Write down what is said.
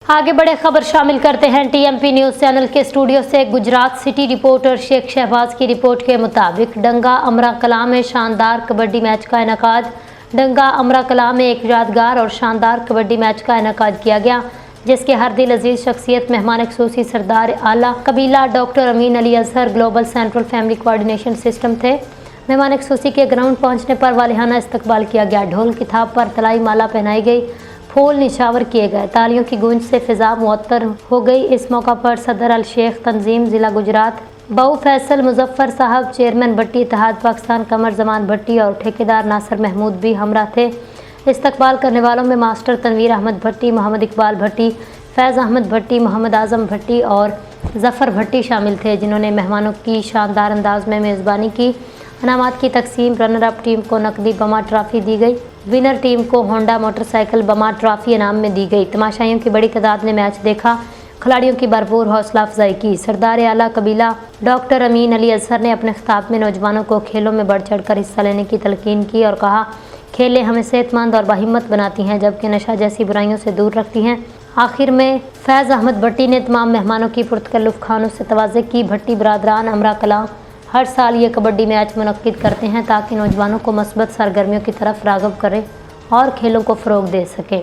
आगे बड़े खबर शामिल करते हैं टीएमपी न्यूज़ चैनल के स्टूडियो से। गुजरात सिटी रिपोर्टर शेख शहबाज की रिपोर्ट के मुताबिक डंगा अमरा कलां में शानदार कबड्डी मैच का इनेकाद। डंगा अमरा कलां में एक यादगार और शानदार कबड्डी मैच का इनेकाद किया गया, जिसके हर दिल अजीज शख्सियत मेहमान खुसूसी सरदार आला कबीला doctor Amin Ali Azhar global central family coordination system थे। मेहमान खुसूसी के ग्राउंड पहुंचने पर वालिहाना इस्तकबाल किया गया। ढोल की थाप पर तलाई माला पहनाई गई, फूल निछावर किए गए, तालियों की गूंज से फिजा मुअत्तर हो गई। इस मौका पर सदर अल शेख तंजीम ज़िला गुजरात बऊ फैसल मुजफ्फर साहब, चेयरमैन भट्टी इत्तेहाद पाकिस्तान कमर जमान भट्टी और ठेकेदार नासिर महमूद भी हमरा थे। इस्तकबाल करने वालों में मास्टर तनवीर अहमद भट्टी, मोहम्मद इकबाल भट्टी, फैज़ अहमद भट्टी, मोहम्मद आज़म भट्टी और ज़फ़र भट्टी शामिल थे, जिन्होंने मेहमानों की शानदार अंदाज में मेज़बानी की। इनामात की तकसीम, रनर अप टीम को नकदी बमा ट्रॉफी दी गई, विनर टीम को होंडा मोटरसाइकिल बमा ट्रॉफी इनाम में दी गई। तमाशाइयों की बड़ी तादाद ने मैच देखा, खिलाड़ियों की भरपूर हौसला अफजाई की। सरदार आला कबीला डॉक्टर अमीन अली अजहर ने अपने खिताब में नौजवानों को खेलों में बढ़ चढ़ कर हिस्सा लेने की तलकीन की और कहा, खेलें हमें सेहतमंद और बाहिम्मत बनाती हैं, जबकि नशा जैसी बुराइयों से दूर रखती हैं। आखिर में फैज़ अहमद भट्टी ने तमाम मेहमानों की पुरतकल्लुफ़ खानों से तवाज़े की। भट्टी बरादरान अमरा कलां हर साल ये कबड्डी मैच मुनक्किद करते हैं ताकि नौजवानों को मस्बत सरगर्मियों की तरफ राग़िब करें और खेलों को फ़रोग़ दे सकें।